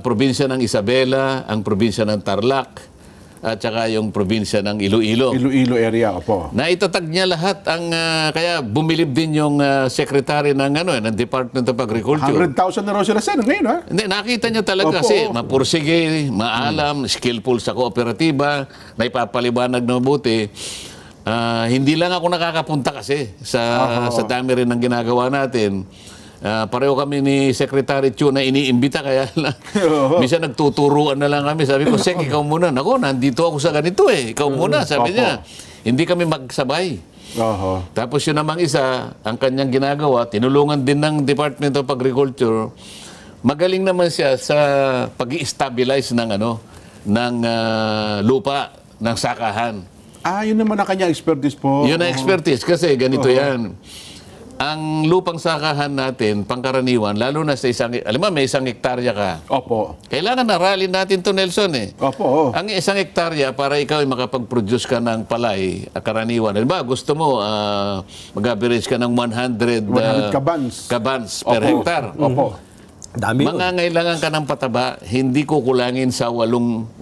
probinsya ng Isabela, ang probinsya ng Tarlac, at saka yung probinsya ng Iloilo. Iloilo area, opo. Naitatag niya lahat ang kaya bumilib din yung secretary ng ng Department of Agriculture. 100,000 na raw sila sen ngayon, ha? Hindi, nakita niya talaga Opo. kasi mapursige, maalam, skillful sa kooperatiba, naipapaliwanag na mabuti. Hindi lang ako nakakapunta kasi sa dami rin ng ginagawa natin. Pareho kami ni Secretary Chu na iniimbita kaya lang. Minsan nagtuturuan na lang kami. Sabi ko, Sek, ikaw muna. Nako, nandito ako sa ganito eh. Ikaw muna, sabi niya. Hindi kami magsabay. Tapos yun namang isa, ang kanyang ginagawa, tinulungan din ng Department of Agriculture. Magaling naman siya sa pag-i-stabilize ng lupa, ng sakahan. Yun naman ang kanyang expertise po. Yun ang expertise kasi ganito yan. Ang lupang sakahan natin, pangkaraniwan, lalo na sa alam mo, may 1 hektarya ka. Opo. Kailangan aralin natin to, Nelson eh. Opo. Ang 1 hektarya, para ikaw ay makapag-produce ka ng palay, karaniwan. Diba, gusto mo, mag-average ka ng 100 kabans per hektar. Opo. Dami yun. Mangangailangan ka ng pataba, hindi kukulangin sa 8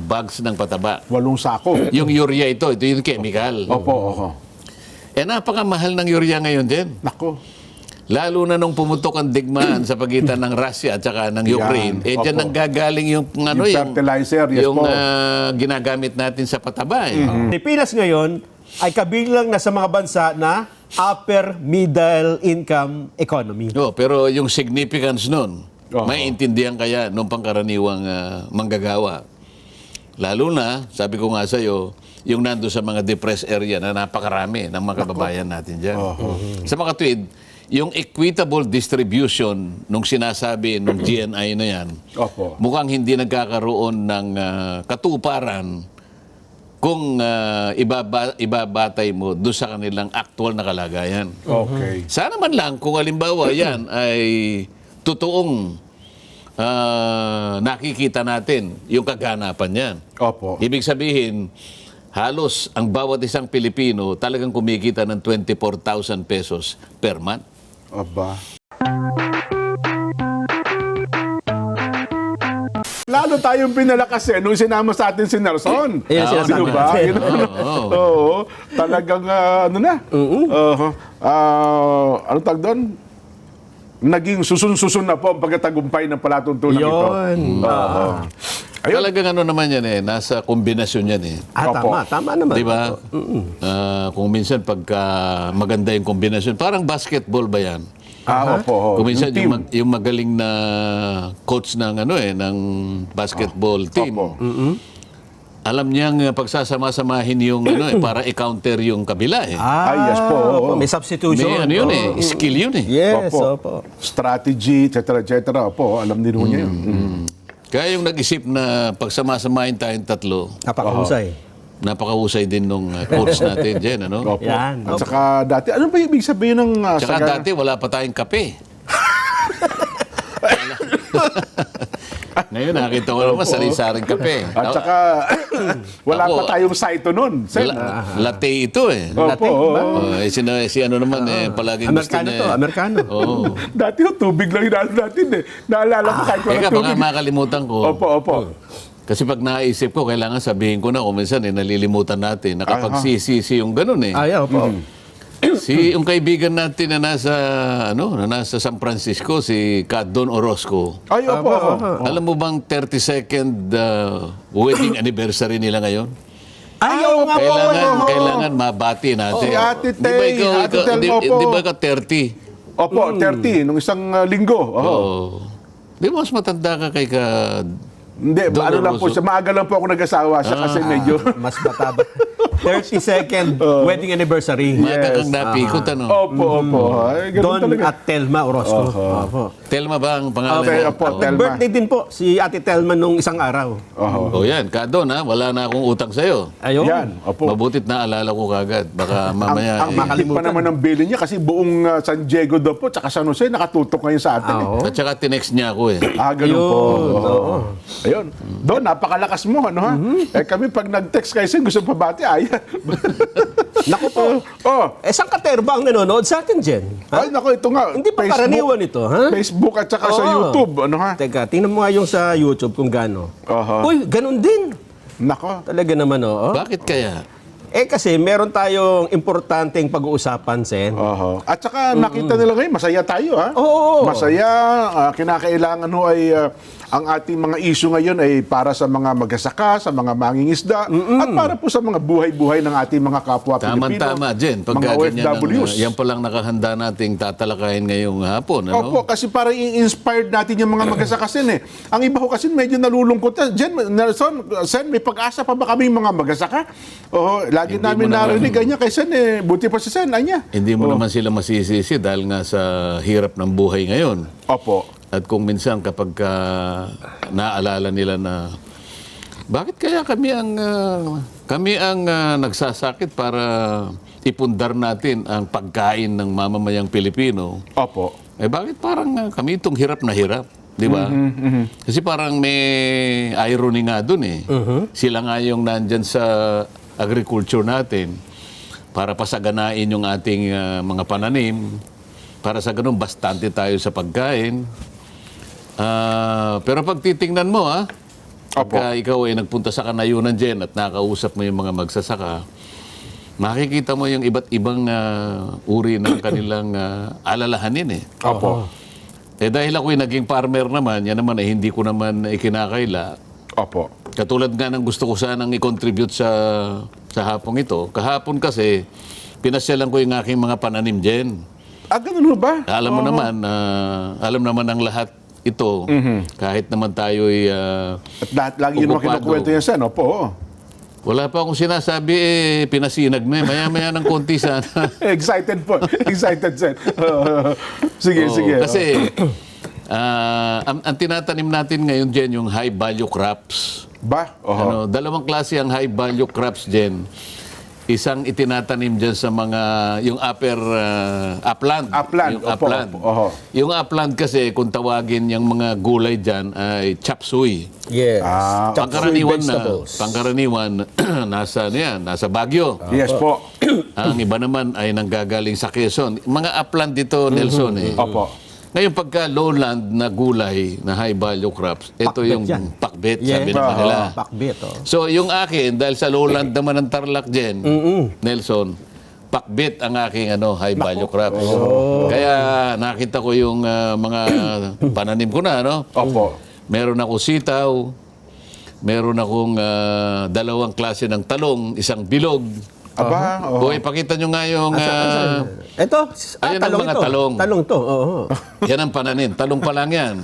bags ng pataba. 8 sako. Yung urea ito yung chemical. Opo. Napakamahal ng urea ngayon din. Nako. Lalo na nung pumutok ang digmaan sa pagitan ng Russia at saka ng Ukraine. Yan. Diyan nang gagaling yung fertilizer, yes yung po. ginagamit natin sa pataba. Pilipinas ngayon ay kabilang na sa mga bansa na upper middle income economy. Pero yung significance nun, maiintindihan kaya nung pangkaraniwang manggagawa. Lalo na, sabi ko nga sa'yo, yung nando sa mga depressed area na napakarami ng mga kababayan natin dyan. Sa mga tweet, yung equitable distribution nung sinasabi nung GNI na yan, mukhang hindi nagkakaroon ng katuparan kung ibabatay mo doon sa kanilang actual na kalagayan. Okay. Sana man lang kung halimbawa yan ay totoong nakikita natin yung kaganapan yan. Opo. Ibig sabihin, halos ang bawat isang Pilipino talagang kumikita ng 24,000 pesos per month. Aba. Lalo tayong pinalakas nung sinama sa atin si Nelson. Ayan, sinasabi Di ba? natin. Oo. Talagang ano tag doon? Naging susun-susun na po ang pagkatagumpay ng palatuntunan ito. Yun. Ayun. Talagang naman yan nasa kombinasyon yan Tama naman. Di ba? Kung minsan pagka maganda yung kombinasyon, parang basketball ba yan? Opo. Kung minsan Yung team. yung magaling na coach ng ng basketball team. Opo. Alam niyang pagsasama-samahin yung para i-counter yung kabila eh. Yes po. May substitution. May yun skill yun eh. Yes, Opo. opo. Strategy, etc. Opo, alam din niya yun. Kaya yung nag-isip na pagsama-samahin tayong tatlo, napakahusay din nung coach natin dyan, Opo. Yan. At saka dati, ano ba ibig sabihin ng Tsaka dati wala pa tayong kape. Ngayon nakita ko naman sari-saring kape. At saka wala pa tayong saito nun. Sen. Latte ito eh. Opo. Si ano naman palaging gusto Amerikano niya. to, Amerikano. Dati tubig lang hinalo natin eh. Naalala ko kahit walang Teka, baka tubig. makalimutan ko. Opo. Kasi pag naisip ko, kailangan sabihin ko na kung minsan nalilimutan natin. Nakapagsisisi yung ganun eh. Opo. Yung kaibigan natin na nasa San Francisco, si Don Orozco. Opo. Alam mo bang 32nd wedding anniversary nila ngayon? Oo nga po. Kailangan mabati natin. Si Ate Tay, Ate Tel, Di ba ka 30? Opo, 30, nung isang linggo. Di ba mas matanda ka kay ka... Hindi, ano lang po siya. Maaga lang po ako nag-asawa siya kasi medyo... Mas mataba. 32nd wedding anniversary. Maaga kang napikot, Opo. Ay, ganun Don talaga. at Telma Orozco. Opo. Telma ba ang pangalan Okay, niya? opo, Telma. Birthday din po si Ate Telma nung isang araw. Yan, Don, wala na akong utang sa'yo. Ayun. Yan, opo. Mabutit na alala ko kagad. Baka mamaya... Ang mahigit pa naman ng bilin niya kasi buong San Diego daw po tsaka San Jose nakatutok ngayon sa atin. At saka tinext niya ako eh. Ganun po. Oo. Ayun. Doon, napakalakas mo, ano ha? Kami pag nag-text kayo, gusto pabati, ayaw. Naku po. Oh, Saan katerba ang nanonood sa atin, Jen? Ha? ay nako, ito nga. Hindi pa karaniwan ito, ha? Facebook at saka sa Oo. YouTube. Ano ha? Teka, tingnan mo nga yung sa YouTube kung gaano. Aha. Uy, ganun din. Nako. Talaga naman, oo. Bakit kaya? Kasi meron tayong importanteng pag-uusapan, Sen. Oho. At saka nakita nila ngayon, masaya tayo ha. Oo. Masaya, kinakailangan ho ay ang ating mga issue ngayon ay para sa mga magsasaka, sa mga mangingisda, at para po sa mga buhay-buhay ng ating mga kapwa Pilipino. Tama-tama, Jen. Mga Pagka ganyan, OFWs. yan palang nakahanda nating tatalakayin ngayong hapon. Ano? Opo, kasi para i-inspired natin yung mga magsasaka Sen eh. Ang iba ho kasi medyo nalulungkot. Jen, Nelson, Sen, may pag-asa pa ba kami mga magsasaka? Oo, lagi Hindi namin mo naman- narinig ganyan kay Sen eh. Buti pa si Sen, anya. Hindi mo naman sila masisisi dahil nga sa hirap ng buhay ngayon. Opo. At kung minsan kapag naalala nila na bakit kaya kami ang nagsasakit para ipundar natin ang pagkain ng mamamayang Pilipino. Opo. Bakit parang kami itong hirap na hirap, di ba? Kasi parang may irony nga dun eh. Sila nga yung nandyan sa agriculture natin para pasaganain yung ating mga pananim. Para sa ganun, bastante tayo sa pagkain. Pero pag titingnan mo, pagka ikaw ay nagpunta sa kanayunan dyan at nakausap mo yung mga magsasaka, makikita mo yung iba't ibang uri ng kanilang alalahanin eh. Opo. Dahil ako'y naging farmer naman, yan naman ay hindi ko naman ikinakaila. Opo. Katulad nga ng gusto ko sanang i-contribute sa hapong ito. Kahapon kasi, pinasyalan ko yung aking mga pananim dyan. Ganun ho ba? Alam mo naman, alam naman ng lahat ito, kahit naman tayo'y At lagi yun ang okupado. kinukwento yan, Sen. Opo. wala pa akong sinasabi, pinasinag na eh. Maya-maya ng konti sana. Excited po. Excited, Sen. Sige, Oo, sige. Kasi, ang tinatanim natin ngayon dyan, yung high value crops. Ba? Oho. Dalawang klase ang high value crops dyan. Isang itinatanim dyan sa mga, yung upland. Upland, Yung opo, upland. opo, oho. Yung upland kasi, kung tawagin yung mga gulay dyan, ay chop suey. Yes. Chop suey Pangkaraniwan, nasa Baguio. Yes po. Ang iba naman ay nanggagaling sa Quezon. Mga upland dito, Nelson eh. Opo. Ngayon pagka lowland na gulay na high value crops, ito Pakbet yung yan. pakbet, Yeah. sabi naman nila. Pakbet, oh. So yung akin, dahil sa lowland naman ng Tarlac dyan, Nelson, pakbet ang aking high value crops. Kaya nakita ko yung mga pananim ko na, Opo. Meron ako sitaw, meron akong dalawang klase ng talong, isang bilog. Aba, oho. O ipakita nyo nga yung... Ito, Ayan ang mga ito. talong. Talong to, oo. yan ang pananim. Talong pa lang yan.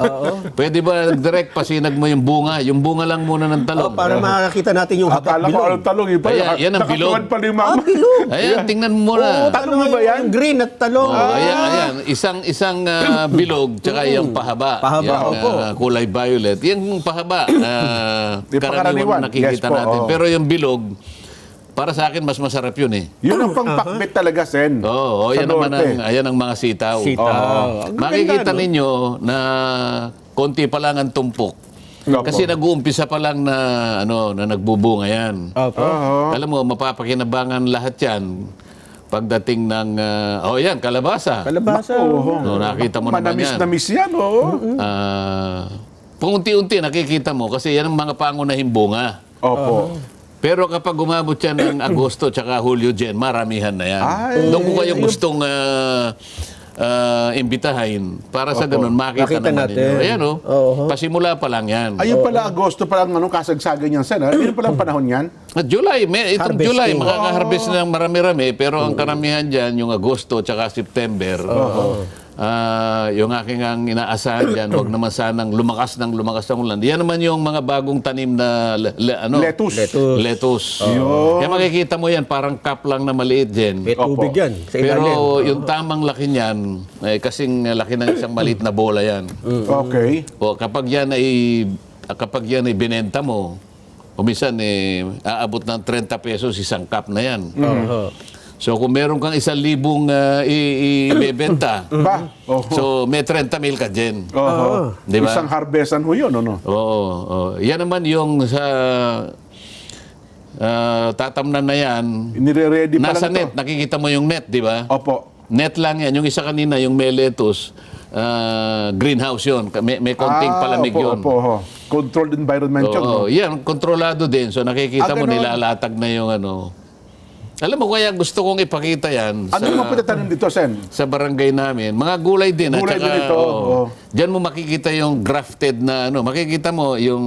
Pwede ba direct pasinag mo yung bunga? Yung bunga lang muna ng talong. Para makakita natin yung habat Akala ko bilog. anong talong. Iba, Ayan, yan ang bilog. nakatuwad pala yung mama. Bilog. Ayan, tingnan mo muna. Talong ba yan? Yung green at talong. Ayan. Isang bilog, tsaka yung pahaba. Pahaba, Yung, opo. kulay violet. Yung pahaba, Yung karaniwan pangkaraniwan. nakikita Yes po, natin. oo. Pero yung bilog, para sa akin, mas masarap yun eh. Yun ang pangpakbet talaga, Sen. Oo, Sa yan naman norte. ayan ang mga sitaw. Sitaw. Ang Makikita ganda, no? ninyo na konti pa lang ang tumpok. Opo. Kasi nag-uumpisa pa lang na na nagbubunga yan. Opo. Alam mo, mapapakinabangan lahat yan pagdating ng yan, kalabasa. Kalabasa. No, nakita mo naman yan. Manamis-namis yan, oo. Unti-unti nakikita mo kasi yan ang mga pangunahing bunga. Opo. Pero kapag umabot yan ng Agosto tsaka Hulyo dyan, maramihan na yan. Ay, Doon ko kayo gustong imbitahin para sa ganun makita Makita naman natin. ninyo. Ayan Oo. pasimula pa lang yan. Ayun pala, Agosto pa lang kasagsagan yan, Sen. Yun pala ang panahon yan. At July, itong Harvesting. July, makaka-harvest na ng marami-rami, pero ang karamihan dyan, yung Agosto tsaka September, yung aking ang inaasahan dyan, huwag naman sanang lumakas ng ulan. Yan naman yung mga bagong tanim na Lettuce. lettuce. Kaya makikita mo yan, parang cup lang na maliit dyan. May tubig yan sa Pero ilalim. yung tamang laki niyan, kasing laki ng isang maliit na bola yan. Okay. O kapag yan ay binenta mo, umisan aabot ng 30 pesos isang cup na yan. Oo. So kung meron kang 1,000 ibebenta, Ba? Oho. so may 30 mil ka dyan. Oho. Di ba? Isang harvestan ho yun, ano? Oo. Yan naman yung sa tatamnan na yan. Inire-ready pa Nasa lang net, to. nakikita mo yung net, di ba? Opo. Net lang yan. Yung isa kanina, yung may lettuce, greenhouse yun. May konting palamig opo, yun. Opo, ho. Controlled environment yun. Oo, yan, kontrolado din. So nakikita mo, ganun. nilalatag na yung ano. Alam mo, kaya gusto kong ipakita yan Ano yung mga pinatanim dito, Sen? sa barangay namin. Mga gulay din. Gulay din ito, oo. Diyan mo makikita yung grafted na ano. Makikita mo yung,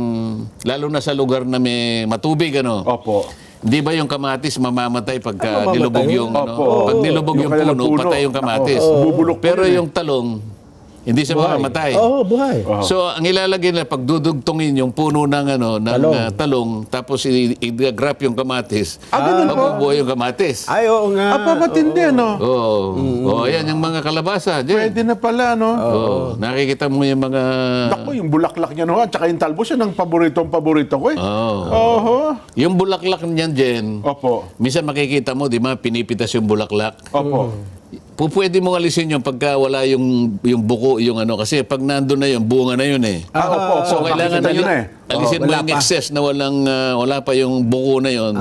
lalo na sa lugar na may matubig, ano. Opo. Di ba yung kamatis mamamatay pagka mamamatay nilubog yun? yung ano? Opo. Pag nilubog yung kanilang puno, patay yung kamatis. Ako, bubulok po Pero yun eh. yung talong, hindi siya mamamatay. Oo, buhay. So, ang ilalagay nila, pag dudugtungin yung puno ng, ano, ng talong, tapos i-grap yung kamatis, ganun po. mabubuhay yung kamatis. Ay, oo nga. Matindi, ano? Oo. Ayan, yung mga kalabasa. Diyan. Pwede na pala, no? Oo. Nakikita mo yung mga... Naku, yung bulaklak niya, no? At saka yung talbos, yun ang paborito ko, eh. Oo. Oho. Yung bulaklak niyan, Jen, Opo. minsan makikita mo, di ba, pinipitas yung bulaklak. Opo. Pwede mong alisin yun pagka wala yung buko, yung ano. Kasi pag nandun na yung bunga na yun eh. Opo. So, kailangan Makikita yun, eh. alisin mo wala yung pa. excess na wala pa yung buko na yun.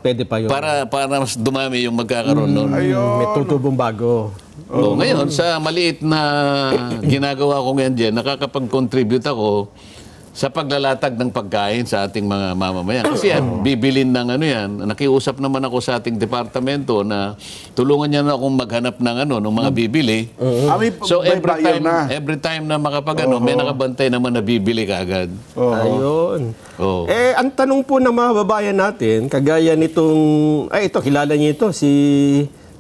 Pwede pa yun. Para mas dumami yung magkakaroon nun. May tutubong bago. Ngayon, sa maliit na ginagawa ko ngayon dyan, nakakapag-contribute ako sa paglalatag ng pagkain sa ating mga mamamayan. Kasi yan, bibilin ng ano yan. Nakiusap naman ako sa ating departamento na tulungan niya na akong maghanap ng ano, ng mga bibili. So may buyer na. every time na makapag ano, may nakabantay naman na bibili kaagad. Ayun. Oo. Ang tanong po ng mga babayan natin, kagaya nitong, ito, kilala niyo ito, si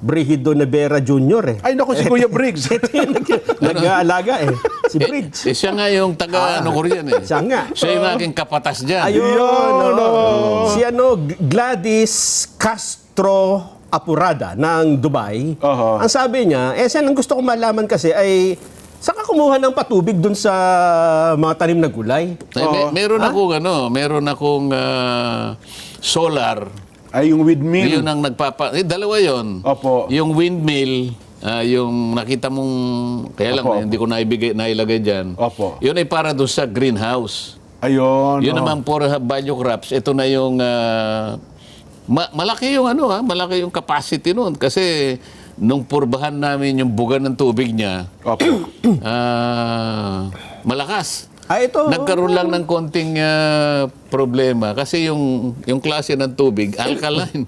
Brigido Nevera Jr. eh. Ay, naku, si Kuya Briggs. Nag-aalaga eh. Si Bridge. Siya nga yung taga ano ko riyan eh. Siya nga. Siya yung aking kapatas dyan. Ayun. Si Gladys Castro Apurada ng Dubai. Ang sabi niya, Sen, ang gusto ko malaman kasi ay saan ka kumuha ng patubig dun sa mga tanim na gulay? Meron akong solar. Ay, yung windmill. Yun ang dalawa yon. Opo. Yung windmill, yung nakita mong, kaya lang, Opo. hindi ko nailagay dyan. Opo. Yun ay para doon sa greenhouse. Ayun. Yun naman for value crops. Ito na yung, malaki yung malaki yung capacity nun. Kasi, nung purbahan namin yung buga ng tubig niya, Opo. malakas. Ito. Nagkaroon lang ng konting problema kasi yung klase ng tubig, alkaline.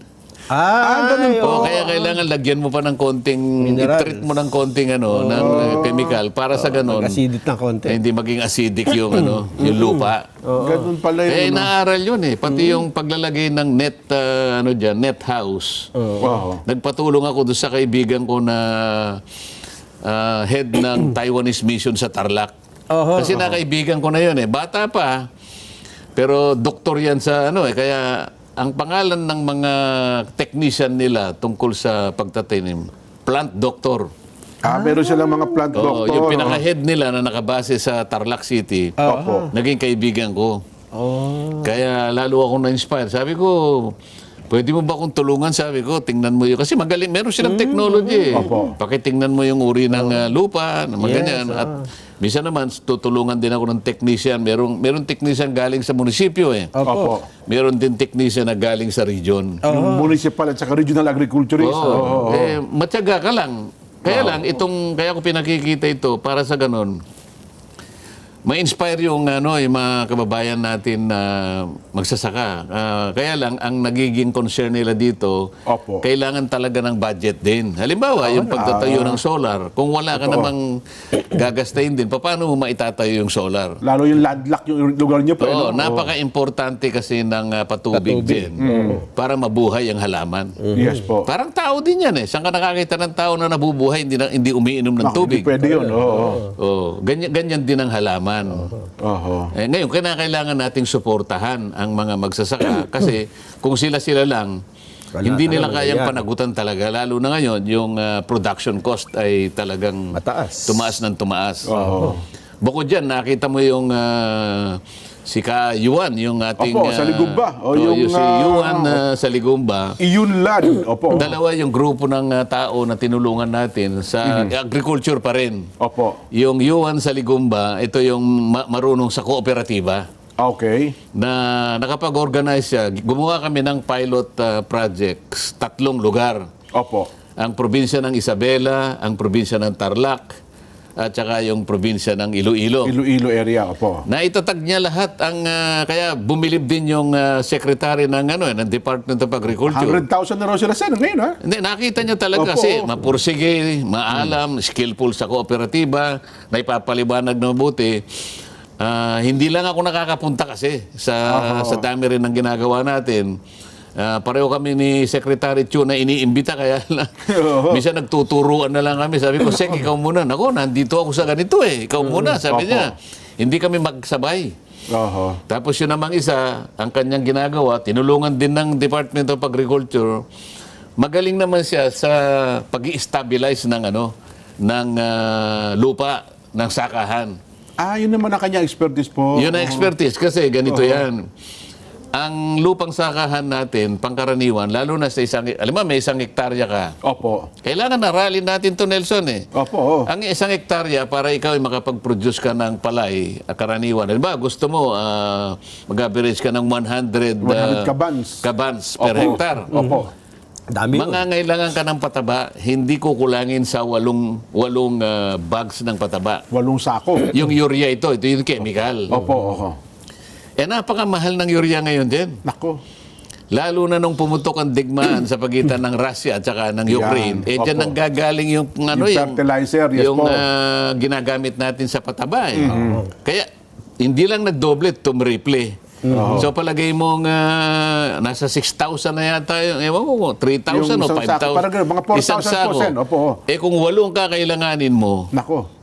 ganun po. Kaya kailangan lagyan mo pa ng konting, Mineral. i-treat mo ng konting ng chemical para sa ganun. Acidic na konti. Hindi maging acidic yung yung lupa. Ganun pala Eh yun. naaral yun eh. Pati yung paglalagay ng net house. Wow. Nagpatulong ako doon sa kaibigan ko na head ng Taiwanese mission sa Tarlac. Kasi nakaibigan ko na yun eh. Bata pa, pero doktor yan sa kaya ang pangalan ng mga technician nila tungkol sa pagtatanim, plant doctor. Meron silang mga plant doctor. Yung pinaka-head nila na nakabase sa Tarlac City, naging kaibigan ko. Kaya lalo ako na-inspire. Sabi ko, pwede mo ba akong tulungan? Sabi ko, tingnan mo yun. Kasi magaling, meron silang technology. Pakitingnan mo yung uri ng lupa, mga ganyan. At minsan naman, tutulungan din ako ng technician. Meron technician galing sa munisipyo eh. Opo. Meron din technician na galing sa region. Yung municipal at saka regional agriculturist. Matyaga ka lang. Kaya lang, kaya ko pinakikita ito para sa ganun. Ma-inspire yung mga kababayan natin na magsasaka. Kaya lang, ang nagiging concern nila dito, Opo. kailangan talaga ng budget din. Halimbawa, yung pagtatayo ng solar, kung wala ka namang gagastahin din, paano mo maitatayo yung solar? Lalo yung landlocked yung lugar niyo po. Oo, napaka-importante kasi ng patubig din para mabuhay ang halaman. Yes po. Parang tao din yan eh. Saan ka nakakita ng tao na nabubuhay, hindi umiinom ng tubig? Hindi pwede yun. Ganyan din ang halaman. Ngayon, kailangan nating suportahan ang mga magsasaka kasi kung sila lang, hindi nila kayang panagutan talaga. Lalo na ngayon, yung production cost ay talagang Mataas. tumaas ng tumaas. Bukod dyan, nakita mo yung si Ka Yuan, yung ating... Opo, sa Ligumba. yung si Yuan sa Ligumba. Iyunlan. Opo. Dalawa yung grupo ng tao na tinulungan natin sa agriculture pa rin. Opo. Yung Yuan sa Ligumba, ito yung marunong sa kooperatiba. Okay. na nakapag-organize siya. Gumawa kami ng pilot projects, 3 lugar. Opo. Ang probinsya ng Isabela, ang probinsya ng Tarlac, at saka yung probinsya ng Iloilo. Iloilo area, opo. Naitatag niya lahat ang kaya bumilib din yung secretary ng ng Department of Agriculture. 100,000 na raw sila, Sen, ngayon, ha? Hindi, nakita niya talaga Opo, kasi opo. mapursige, maalam, skillful sa kooperatiba, naipapaliwanag na mabuti. Hindi lang ako nakakapunta kasi sa dami rin ng ginagawa natin. Pareho kami ni Secretary Chu na iniimbita kaya lang. Minsan nagtuturuan na lang kami. Sabi ko, Sek, ikaw muna. Nako, nandito ako sa ganito eh. Ikaw muna, sabi niya. Hindi kami magsabay. Oho. Tapos yun namang isa, ang kanyang ginagawa, tinulungan din ng Department of Agriculture. Magaling naman siya sa pag-i-stabilize ng lupa, ng sakahan. Yun naman ang kanya expertise po. Yun ang expertise kasi ganito yan. Ang lupang sakahan natin, pangkaraniwan, lalo na sa alam mo, may 1 hektarya ka. Opo. Kailangan aralin natin to, Nelson eh. Opo. Ang 1 hektarya, para ikaw ay makapag-produce ka ng palay, karaniwan. Diba, gusto mo, mag-average ka ng 100 100 kabans. kabans per Opo. hektar. Opo. Dami yun. Mangangailangan ka ng pataba, hindi kukulangin sa 8 bags ng pataba. 8 sako. Yung urea ito yung chemical. Opo, oho. Napakamahal ng urea ngayon din. Nako. Lalo na nung pumutok ang digmaan sa pagitan ng Russia at saka ng Ukraine. Yan. Diyan Opo. nang gagaling yung fertilizer, yes yung po. ginagamit natin sa pataba. Kaya hindi lang nagdoble, tumriple. So palagay mong nasa 6,000 na yata yung, ewan mo, 3,000 o Yung isang 5,000. sako, parang ganun, mga 4,000 Isang sako. po, Sen. Opo. Kung 8 ang kakailanganin mo, Nako.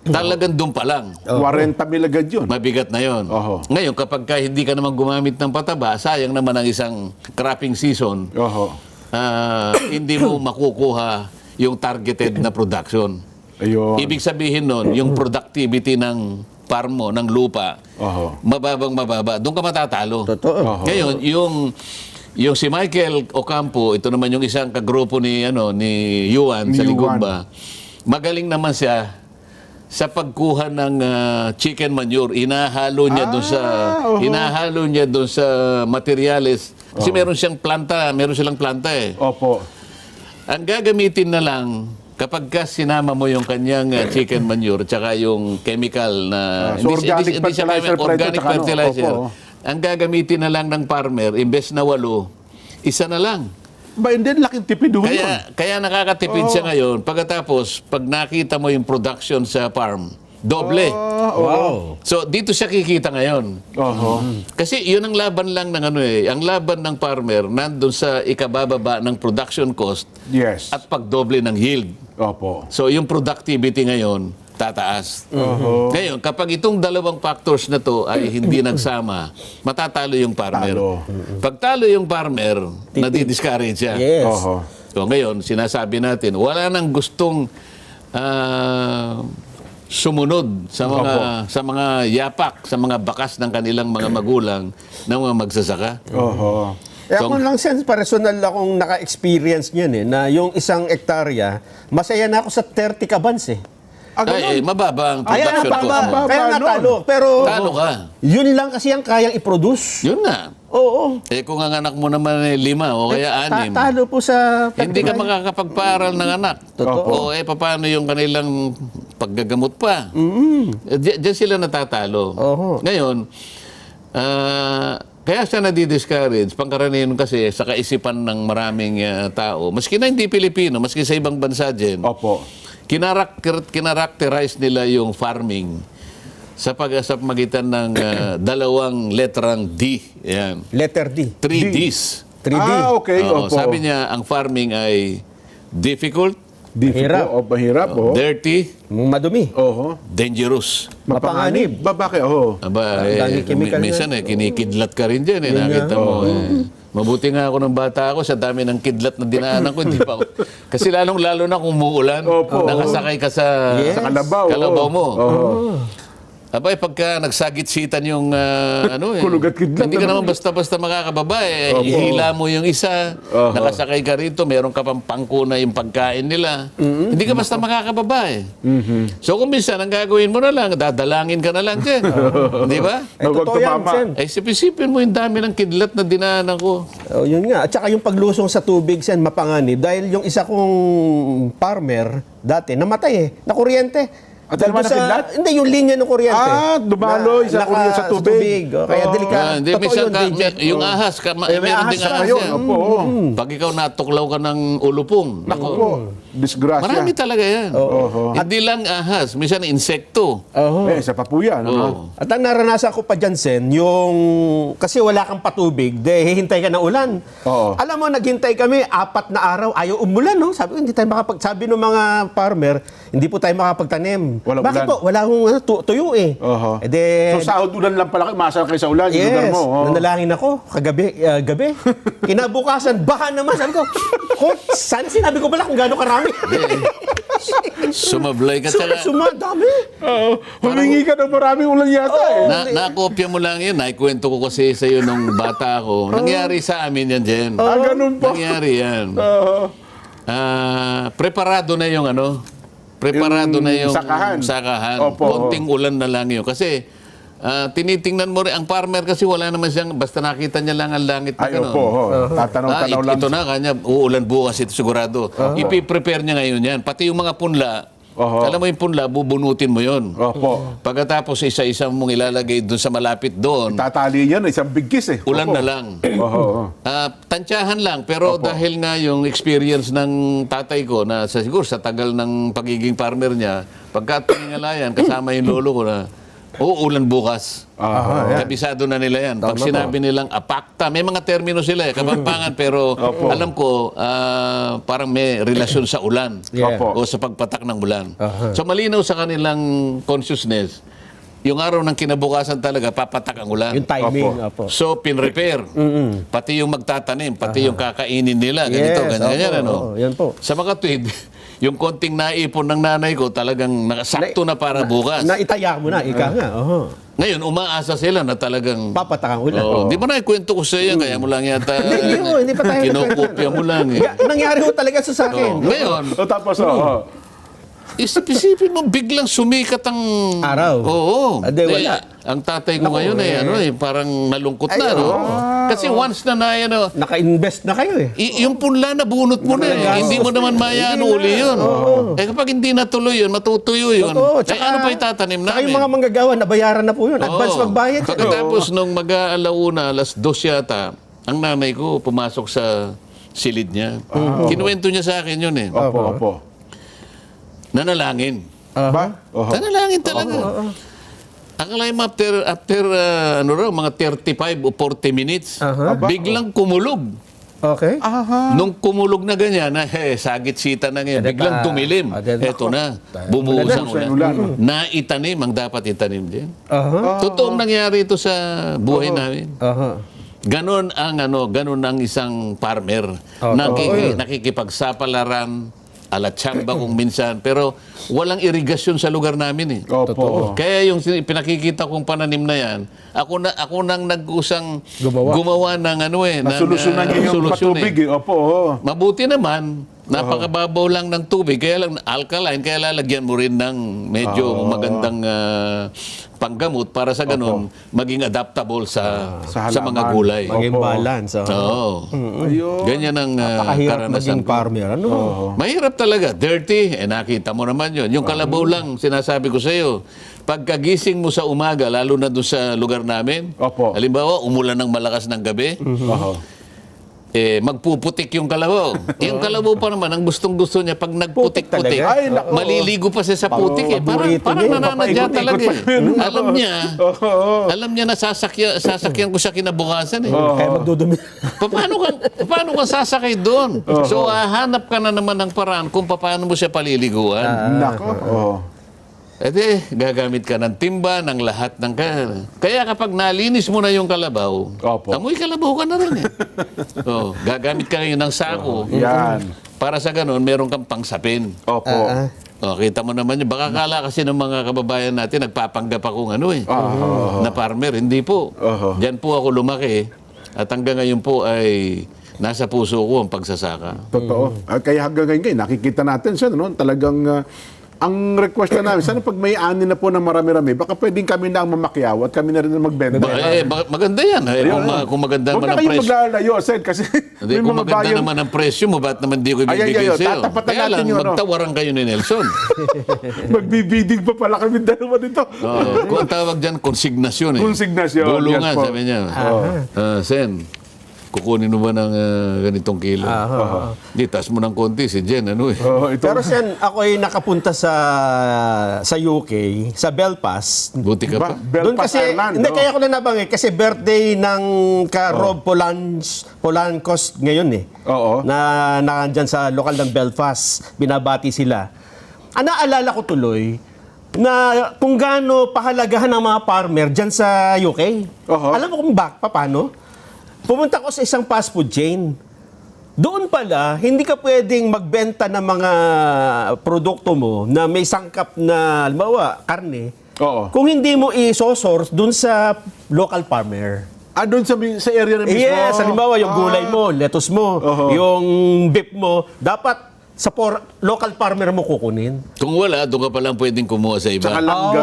talagang doon pa lang. 40 mil agad yun. Mabigat na yon. Oho. Ngayon, kapag hindi ka naman gumamit ng pataba, sayang naman ang isang cropping season, Oho. hindi mo makukuha yung targeted na production. Ayun. Ibig sabihin nun, yung productivity ng farm mo, ng lupa, Oho. mababa. Doon ka matatalo. Totoo. Ngayon, yung si Michael Ocampo, ito naman yung isang kagrupo ni Yuan sa Yuan. Ligumba, magaling naman siya sa pagkuha ng chicken manure. Inahalo niya doon sa materyales. Kasi meron silang planta eh. Opo. Ang gagamitin na lang kapag sinama mo yung kanyang chicken manure tsaka yung chemical na So organic fertilizer, organic tsaka fertilizer. opo. Ang gagamitin na lang ng farmer, imbes na 8, isa na lang. Ba, hindi, laking tipid ho yun. Kaya nakakatipid siya ngayon. Pagkatapos, pag nakita mo yung production sa farm, doble. Wow. So, dito siya kikita ngayon. Oho. Kasi yun ang laban lang ng ang laban ng farmer nandun sa ikabababa ng production cost Yes. at pagdoble ng yield. Opo. So, yung productivity ngayon, tataas. Ngayon, kapag itong dalawang factors na to ay hindi nagsama, matatalo yung farmer. Talo. Pag talo yung farmer, nadi-discourage siya. Yes. Oho. So ngayon, sinasabi natin, wala nang gustong sumunod sa mga yapak, sa mga bakas ng kanilang mga magulang ng mga magsasaka. Oho. Ako lang sense, personal akong naka-experience niyan na yung 1 hektarya, masaya na ako sa 30 kabans eh. Ay, mababa ang Kaya production cost mo. napababa. Kaya natalo. Pero Talo ka. yun lang kasi ang kayang i-produce. Yun nga. Oo. Kung ang anak mo naman ay 5 o kaya 6, Talo po sa... hindi ka makakapagpaaral ng anak. Totoo. O paano yung kanilang paggagamot pa? Diyan sila natatalo. Oho. Ngayon, kaya siya nadi-discourage, pangkaraniwan kasi sa kaisipan ng maraming tao, maski na hindi Pilipino, maski sa ibang bansa din, Opo. kinarakterize nila yung farming sa pag-magitan ng 2 letrang D. Yan. Letter D. 3 Ds. 3D. Okay. Oo, Opo. sabi niya, ang farming ay difficult, Mahirap. Mahirap. Oh. dirty, Madumi. Oho. dangerous. Mapanganib. Bakit? Oho. Aba, Dami chemical minsan kinikidlat ka rin dyan. Nakita mo. Mabuti nga ako ng bata ako, sa dami ng kidlat na dinaanan ko, hindi pa ako. Kasi lalong-lalo na kung umuulan, Opo. nakasakay ka sa Yes. Sa kalabaw. kalabaw mo. Oho. Abay, pagka nagsagit-sitan yung Kulugat-kidlat hindi ka na naman basta-basta makakababa Ihila mo yung isa, nakasakay ka rito, meron ka pang pangkuna yung pagkain nila. Hindi ka basta makakababa So kung minsan, ang gagawin mo na lang, dadalangin ka na lang dyan. Di ba? Huwag Totoo yan, tumama. Sen. Isipin mo yung dami ng kidlat na dinaanan ko. Oh, yun nga. At saka yung paglusong sa tubig, Sen, mapanganib. Dahil yung isa kong farmer, dati, namatay na kuryente. At dahil Dito ba nakidlat? Hindi, yung linya ng kuryente. Dumaloy sa kuryente sa tubig. Oh, kaya delikado. Hindi, Totoo minsan yun, ka, danger. yung ahas, may meron ahas ding ka ahas Ayun, yan. opo. Pag ikaw natuklaw ka ng ulupong, Naku po. Disgrasya. marami talaga yan. Hindi lang ahas, minsan insekto. Isa pa po yan. Oo. At ang naranasan ko pa dyan, Sen, yung... Kasi wala kang patubig, hihintay ka ng ulan. Oo. Alam mo, naghintay kami, 4 na araw, ayaw umulan, no? Sabi ko, hindi tayo sabi ng mga farmer, hindi po tayo makapagtanim. Walang Bakit ulan. po? Wala akong tuyo eh. Oho. Eh de, So sahod ulan lang pala kayo, masal kayo sa ulan, yung lugar yes, mo. Oo. nanalangin ako, gabi. Kinabukasan, baha naman. Sabi ko, sana sinabi ko pala kung gaano karami. Sumablay ka tsaka. Sumadami. Oo. Humingi ka ng maraming ulan yata Nakopya mo lang yun. Naikwento ko kasi sa iyo nung bata ako. Nangyari sa amin yan, Jen. Ganun po. Nangyari yan. Oo. Preparado na yung Preparado Yung na yung sakahan. Opo. Konting ulan na lang yun. Kasi tinitingnan mo rin, ang farmer kasi wala naman siyang, basta nakita niya lang ang langit na Ay, gano'n. opo. Tatanaw-tanaw lang. Ito na, kanya, uulan bukas ito sigurado. Ipiprepare niya ngayon yan. Pati yung mga punla, alam mo yung punla, bubunutin mo yon. Opo. Pagkatapos isa-isa mong ilalagay doon sa malapit doon, Tatali yan, isang bigkis ulan Opo. na lang. Oo. Tansyahan lang, pero dahil nga yung experience ng tatay ko na siguro sa tagal ng pagiging farmer niya, pagka tiningalayan, kasama yung lolo ko na, ulan bukas. Kabisado na nila yan. Pag sinabi nilang apakta, may mga termino sila Kapampangan, pero alam ko, parang may relasyon sa ulan Opo. o sa pagpatak ng ulan. So malinaw sa kanilang consciousness, yung araw ng kinabukasan talaga, papatak ang ulan. Yung timing. Opo. So, pinrepair. Pati yung magtatanim, pati yung kakainin nila, ganito, Yes, ganyan, opo, ano. yan po. Sa mga tweet, yung konting naipon ng nanay ko, talagang nakasakto na para bukas. Naitaya mo na, ika nga. Ngayon, umaasa sila na talagang... Papatak ang ulan. Hindi mo na ikwento ko sa iyo, kaya mo lang yata... Hindi pa tayo kinokopya mo lang Nangyari ho talaga sa akin. Ngayon, Tapos, isipin mo, biglang sumikat ang... Araw. Oo. Ade, wala. Ang tatay ko ngayon parang nalungkot na, no? Kasi once na Naka-invest na kayo eh. yung punla na bunot mo na Hindi mo naman mayaan uli yun. Kapag hindi natuloy yun, matutuyo yun. Totoo. Ano pa itatanim Saka namin? yung mga manggagawa, nabayaran na po yun. Advance magbayad. Pagkatapos nung mag-aalauna, alas 2 yata, ang nanay ko pumasok sa silid niya. Kinuwento niya sa akin yun Opo. Nanalangin. Ba? Nanalangin talaga. Akala mo after mga 35 o 40 minutes, biglang kumulog. Okay. Nung kumulog na ganyan, sagit-sita na ngayon, biglang tumilim. Eto na, bumuhos ang ulan. Naitanim ang dapat itanim din. Totoong nangyari ito sa buhay namin. Ganon ang isang farmer. Nakikipagsapalaran, alatsamba kung minsan, pero walang irigasyon sa lugar namin Opo. Kaya yung pinakikita kong pananim na yan, ako nang nag-usang gumawa ng Nasolusyonan niyo yung patubig Opo. Mabuti naman, napakababaw lang ng tubig, kaya lang alkaline, kaya lalagyan mo rin ng medyo magandang panggamot para sa ganun maging adaptable sa mga gulay. Maging balance. Oo. Ayun. Ganyan ang Pakahirap karanasan maging ko. farmer. Mahirap talaga. Dirty. Nakita mo naman yun. Yung kalabaw lang, sinasabi ko sa iyo. Pagkagising mo sa umaga, lalo na doon sa lugar namin, Opo. halimbawa, umulan ng malakas ng gabi, magpuputik yung kalabaw. Yung kalabaw pa naman, ang gustong-gusto niya, pag nagputik-putik, talaga? Ay, naku. maliligo pa siya sa putik. Parang nananadya talaga. Alam niya na sasakyan ko siya kinabukasan. Kaya magdudumi. Paano ka sasakay doon? So, hanap ka na naman ng paraan kung paano mo siya paliliguan. Nako. Gagamit ka ng timba, ng lahat ng Kaya kapag nalinis mo na yung kalabaw, Opo. amoy kalabaw ka na rin gagamit ka ngayon ng sako. Yan. Para sa ganun, meron kang pangsapin. Opo. Kita mo naman yun. Baka kala kasi ng mga kababayan natin, nagpapanggap akong na farmer. Hindi po. Diyan po ako lumaki. At hanggang ngayon po ay nasa puso ko ang pagsasaka. Totoo. Kaya hanggang ngayon, nakikita natin siya, no? Talagang ang request na namin, sana pag may ani na po ng marami-rami, baka pwedeng kami na ang mamakyaw at kami na rin ang magbenta. Maganda yan. Kung maganda Huwag naman na ang kayong presyo. maglalayo, Sen, kasi Hindi, may kung mga maganda bayan. naman ang presyo mo, ba't naman di ko ibibigay sa'yo? Tatapatan Kaya natin lang, yun, magtawaran kayo ni Nelson. Magbibidig pa pala kami dalawa dito. Kung ang tawag dyan, konsignasyon. Konsignasyon, Bulungan, yes po. sabi niya. Sen, kukunin mo ba ng ganitong kilo? Di, taas mo ng konti si Jen, Ito. Pero Sen, ako ay nakapunta sa UK, sa Belfast. Buti ka pa. Doon Belfast, kasi, Ireland. hindi kaya ko na nabanggit kasi birthday ng Rob Polancos ngayon Oo. Na nakandyan sa lokal ng Belfast, binabati sila. Naalala ko tuloy na kung gaano pahalagahan ng mga farmer dyan sa UK. Alam mo kung paano? Pumunta ko sa isang fast food chain. Doon pala, hindi ka pwedeng magbenta ng mga produkto mo na may sangkap na, halimbawa, karne, kung hindi mo i-source doon sa local farmer. Doon sa area na mismo? Yes, halimbawa yung gulay mo, lettuce mo, yung beef mo, dapat sa local farmer mo kukunin. Kung wala, doon ka palang pwedeng kumuha sa iba. Tsaka langga,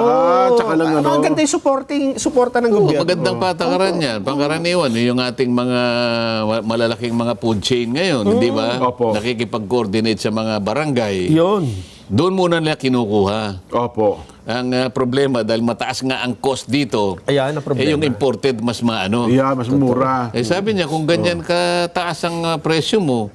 tsaka lang ano. Ang ganda yung suporta ng gobyerno. Magandang patakaran yan. Pangkaraniwan, yung ating mga malalaking mga food chain ngayon, di ba? Opo. Nakikipag-coordinate sa mga barangay. Yun. Doon muna nila kinukuha. Opo. Ang problema, dahil mataas nga ang cost dito, Ayan ang problema. yung imported mas maano. Yeah, mas mura. Sabi niya, kung ganyan kataas ang presyo mo,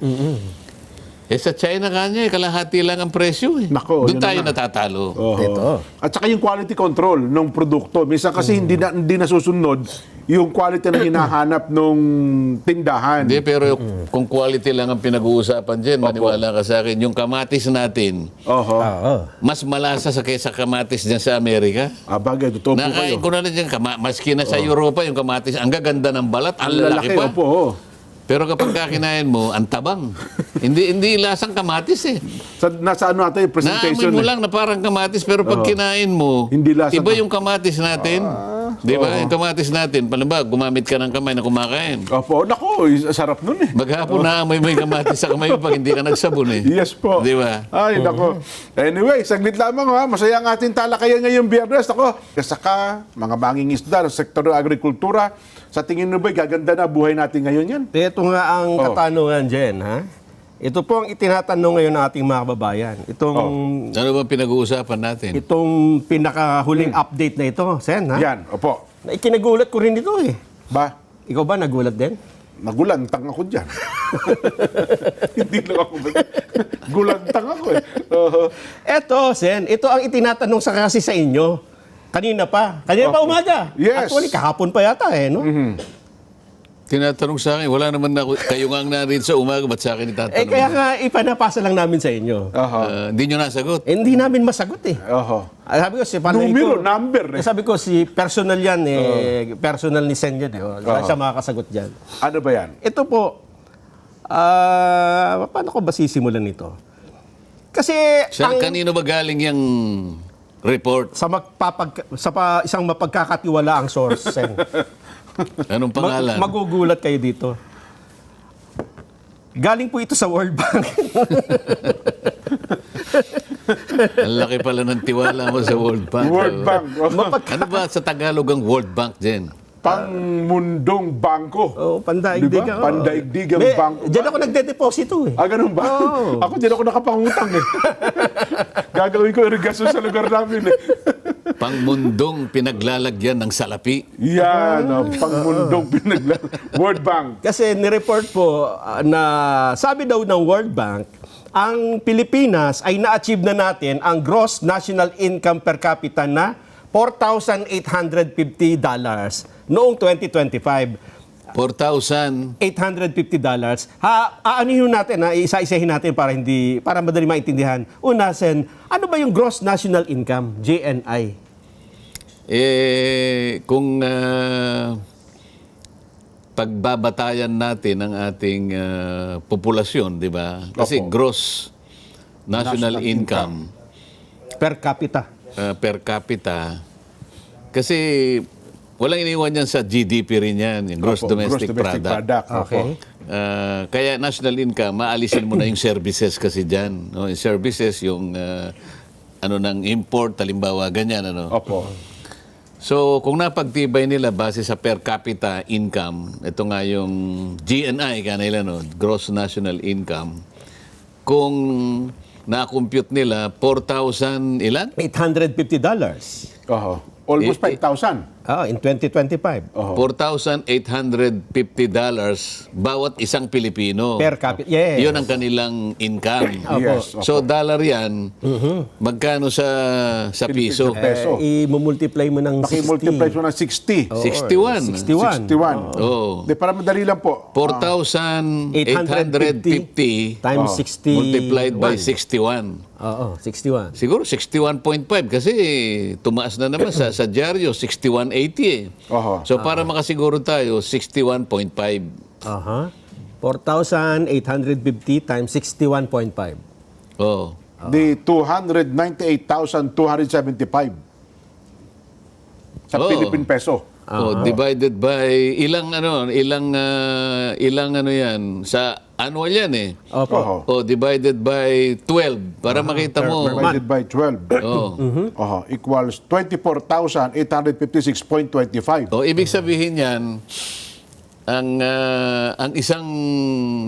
sa China kanya, kalahati lang ang presyo. Nako, Doon yun tayo na nga. natatalo. Ito. At saka yung quality control ng produkto. Minsan kasi hindi nasusunod yung quality na hinahanap nung tindahan. Hindi, pero kung quality lang ang pinag-uusapan dyan, maniwala ka sa akin, yung kamatis natin, mas malasa sa kaysa kamatis dyan sa Amerika. Bagay, totoo po kayo. Nakain ko na rin dyan, maski na sa Europa, yung kamatis, ang gaganda ng balat, ang lalaki pa. Opo. Pero kapag kakinain mo, ang tabang. hindi lasang kamatis eh. Nasa ano natin yung presentation. Naamoy mo lang na parang kamatis, pero pag kinain mo, Hindi lasang iba yung kamatis natin. Di ba? Yung kamatis natin, paano gumamit ka ng kamay na kumakain. Opo, nako, sarap nun eh. Maghapon naamoy mo yung kamatis sa kamay mo pag hindi ka nagsabon eh. Yes po. Di ba? Ay, nako. Anyway, saglit lamang ha. Masaya ang ating talakayan ngayong Biyernes. Ako, kasaka, mga mangingisda sa sektor ng agrikultura. Sa tingin mo ba, gaganda na buhay natin ngayon yan? Ito nga ang katanungan dyan, ha? Ito po ang itinatanong ngayon ng ating mga kababayan. Ano ba pinag-uusapan natin? Itong pinakahuling update na ito, Sen, ha? Yan, opo. Na ikinagulat ko rin ito eh. Ba? Ikaw ba nagulat din? Nagulantang ako dyan. Hindi lang ako. Gulantang ako eh. Eto, Sen, ito ang itinatanong kasi sa inyo. Kanina pa umaga. Yes. Actually, kahapon pa yata eh, no? Tinatanong sa akin, wala naman na kayo nga ang narito sa umaga, ba't sa akin itatanong? Kaya nga ipanapasa lang namin sa inyo. Hindi nyo nasagot. Hindi namin masagot eh. Sabi ko, Number eh. Sabi ko, si personal yan eh. Personal ni Sen yan eh. Wala siya makakasagot dyan. Ano ba yan? Ito po, paano ko ba sisimulan ito? Kasi Kanino ba galing yung report? sa isang mapagkakatiwala ang source, Sen. Anong pangalan? Magugulat kayo dito. Galing po ito sa World Bank. Ang laki pala ng tiwala mo sa World Bank. World Bank. Ano ba sa Tagalog ang World Bank, Jen? Pangmundong bangko. Pandaigdig. Diba? Pandaigdigang bangko. Diyan ako nagdedeposito eh. Ganun ba? Ako dyan ako nakapangutang eh. Gagawin ko irigasyon sa lugar namin eh. Pangmundong pinaglalagyan ng salapi. Yan, pangmundong World Bank. Kasi nireport po na sabi daw ng World Bank, ang Pilipinas ay na-achieve na natin ang gross national income per capita na $4,850 noong 2025. $4,000. $850. Aanihin natin, isa-isahin natin para madali maintindihan. Una, Sen, ano ba yung gross national income, GNI? Kung pagbabatayan natin ang ating populasyon, di ba? Kasi gross national income Per capita. per capita. Kasi walang iniwan yan sa GDP rin yan, yung gross Opo, domestic product. Okay. Kaya national income, maalisin mo na yung services kasi dyan. No? Yung services, yung ng import, halimbawa, ganyan. Opo. So, kung napagtibay nila base sa per capita income, ito nga yung GNI, kanila, Gross National Income, kung na-compute nila, 4,000 ilan? $850. Oho. Almost 5,000. In 2025. $4,850 bawat isang Pilipino. Per capita. Yes. Yun ang kanilang income. Yes. Opo. So, dollar yan, magkano sa piso? Peso. I-multiply mo ng 60. Paki-multiply mo ng 60. 61. 61. Oh. Di, para madali lang po. 4,850 times 60. multiplied by 61. Oo, 61. Siguro 61.5 kasi tumaas na naman sa dyaryo 6180 eh. Oho. So para makasiguro tayo 61.5. Aha. 4,850 times 61.5. Oh. Di 298,275 sa Oo. Philippine peso. Oh, divided by ilang yan sa annual yan eh. Opo. Oho. Oh, divided by 12 para makita mo. Divided by 12. Oh. Oho. Equals 24,856.25. Oh, ibig sabihin yan ang isang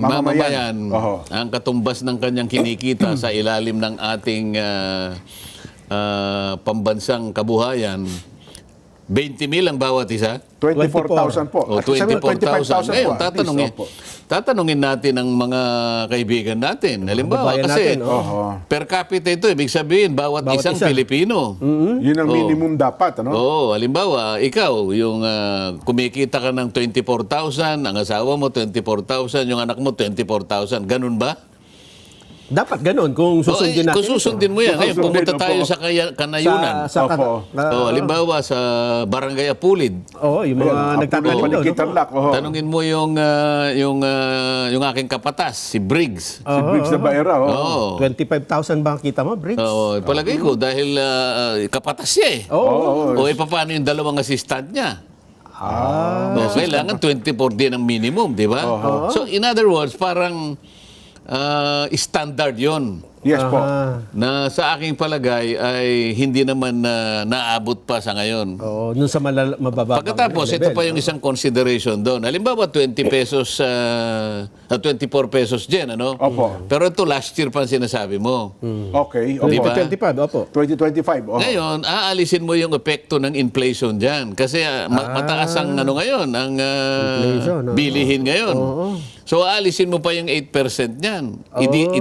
mamamayan, Oho. ang katumbas ng kanyang kinikita sa ilalim ng ating pambansang kabuhayan, 20,000 ang bawat isa. 24,000 po. O At sabi mo, 24,000. Ngayon, po, at least. Opo. tatanungin natin ang mga kaibigan natin. Halimbawa, Kababayan kasi natin, per capita ito, ibig sabihin, bawat isang isa. Pilipino. Yun ang minimum dapat, ano? Oo, halimbawa, ikaw, yung kumikita ka ng 24,000, ang asawa mo 24,000, yung anak mo 24,000. Ganun ba? Dapat ganun kung susundin natin. Kung susundin mo yan, ngayon, Susundin, pumunta tayo opo. sa Kanayunan. Opo. Halimbawa, sa Barangay Apulid. Oo, yung mga nagtatanim doon. Palikitan-lak. Tanungin mo yung aking kapatas, si Briggs. Si Briggs na Baera. Oo. 25,000 ba ang kita mo, Briggs? Oo, palagay ko dahil kapatas siya eh. Oo. O paano yung dalawang assistant niya? Kailangan 24 din ang minimum, di ba? So in other words, parang standard yon Yes po. na sa aking palagay ay hindi naman naabot pa sa ngayon. Oo, nun sa mabababang Pagkatapos, level. ito pa yung isang consideration doon. Halimbawa, 20 pesos, 24 pesos dyan, ano? Opo. Pero ito last year pa ang sinasabi mo. Okay. Di Opo. ba? 2025, opo. 2025. Oho. Ngayon, aalisin mo yung epekto ng inflation dyan. Kasi mataas ang ngayon, ang Inflation, bilihin ngayon. So, aalisin mo pa yung 8% niyan.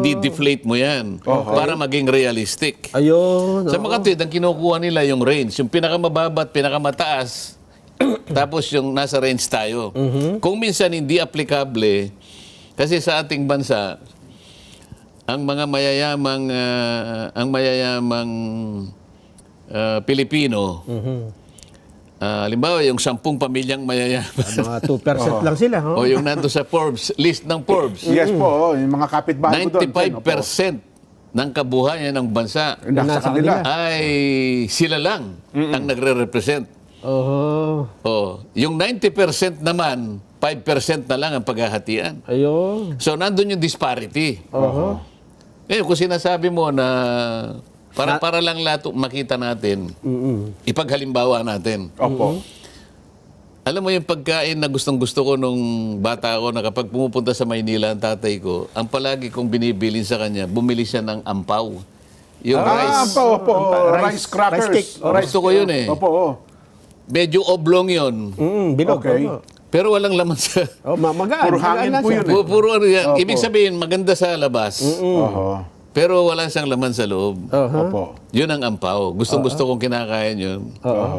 I-deflate mo yan para maging realistic. Ayun. Sa mga tweet, ang kinukuha nila yung range. Yung pinakamababa at pinakamataas. Tapos yung nasa range tayo. Kung minsan hindi applicable, kasi sa ating bansa, ang mga mayayamang Pilipino, halimbawa yung 10 pamilyang mayayaman, Mga 2% lang sila. o yung nando sa Forbes, list ng Forbes, Yes po. Yung mga kapitbahay ko doon. 95% ng kabuhayan ng bansa Nasa kanila. ay sila lang ang nagre-represent. Oo. Yung 90% naman, 5% na lang ang paghahatian. Ayun. So, nandun yung disparity. Ngayon, kung sinasabi mo na para lang makita natin, ipaghalimbawa natin. Opo. Alam mo yung pagkain na gustong-gusto ko nung bata ako na kapag pumupunta sa Maynila ang tatay ko, ang palagi kong binibilin sa kanya, bumili siya ng ampaw. Yung rice. Opo. Rice crackers. rice cake. Gusto ko yun eh. Opo. Medyo oblong yun. Bilog. Okay. Oo. Pero walang laman sa... Magaan. Puro hangin magaan po lang yun siya. Puro ano yan. Opo. Ibig sabihin, maganda sa labas. Oho. Pero wala siyang laman sa loob. Opo. Yun ang ampaw. Gustong-gusto kong kinakain yun.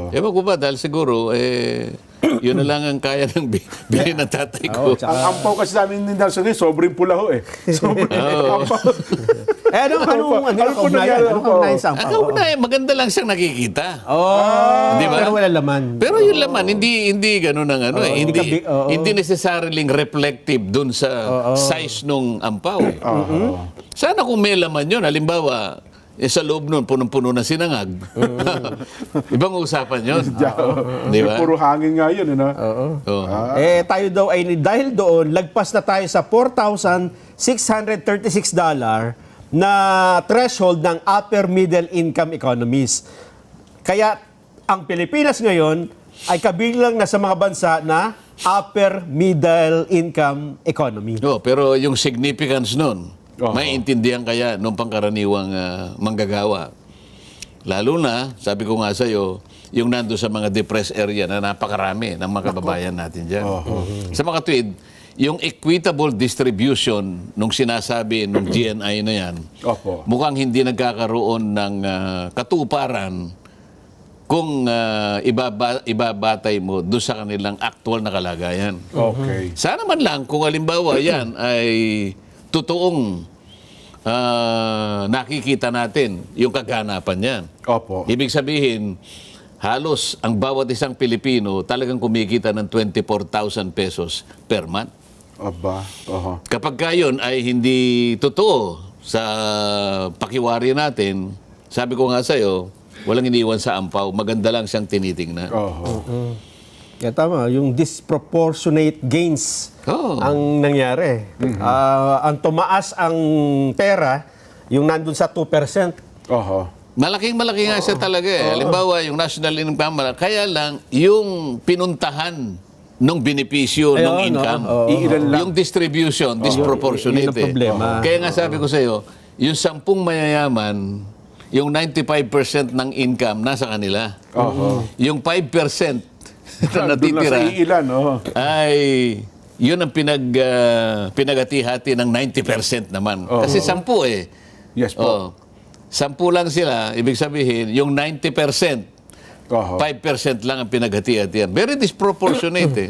Ewan ko ba, dahil siguro, yun na lang ang kaya ng bilhin ng tatay ko. Ang ampaw kasi namin ni Nelson sobrang pula ho eh. Sobrang ampaw. Anong Ano po kaugnayan? nangyari? Anong kaugnayan sa Ang ampaw? kaugnayan, maganda lang siyang nakikita. Oh, Di ba? pero wala laman. Pero yung laman, hindi ganun ang ano eh. hindi ka big- oo. Hindi necessarily reflective dun sa size nung ampaw. Sana kung may laman yun, halimbawa, sa loob nun, punong-puno ng sinangag. Ibang usapan yun. Di ba? Puro hangin nga yun, ano? Oo. Tayo daw ay dahil doon, lagpas na tayo sa $4,636 na threshold ng upper middle income economies. Kaya ang Pilipinas ngayon ay kabilang na sa mga bansa na upper middle income economy. Pero yung significance nun, maiintindihan kaya nung pangkaraniwang manggagawa. Lalo na, sabi ko nga sa'yo, yung nando sa mga depressed area na napakarami ng mga kababayan natin dyan. Sa mga tweet, yung equitable distribution nung sinasabi nung GNI na yan, mukhang hindi nagkakaroon ng katuparan kung ibabatay mo doon sa kanilang actual na kalagayan. Okay. Sana man lang kung halimbawa yan ay totoong nakikita natin yung kaganapan yan. Opo. Ibig sabihin, halos ang bawat isang Pilipino talagang kumikita ng 24,000 pesos per month. Aba. Kapag kayon ay hindi totoo sa pakiwari natin, sabi ko nga sa'yo, walang iniwan sa ampaw, maganda lang siyang tinitingnan. Kaya tama, yung disproportionate gains ang nangyari. Ang tumaas ang pera, yung nandun sa 2%. Malaking-malaki nga siya talaga eh. Halimbawa, yung national income, kaya lang yung pinuntahan ng benepisyo ng income, yung distribution, disproportionate. Yun ang problema. Kaya nga sabi ko sa iyo, yung 10 mayayaman, yung 95% ng income nasa kanila. Yung 5% na natitira ay yun ang pinagati-hati ng 90% naman. Kasi 10 eh. Yes po. 10 lang sila, ibig sabihin, yung 90%, 5% lang ang pinaghati-hatian. Very disproportionate eh.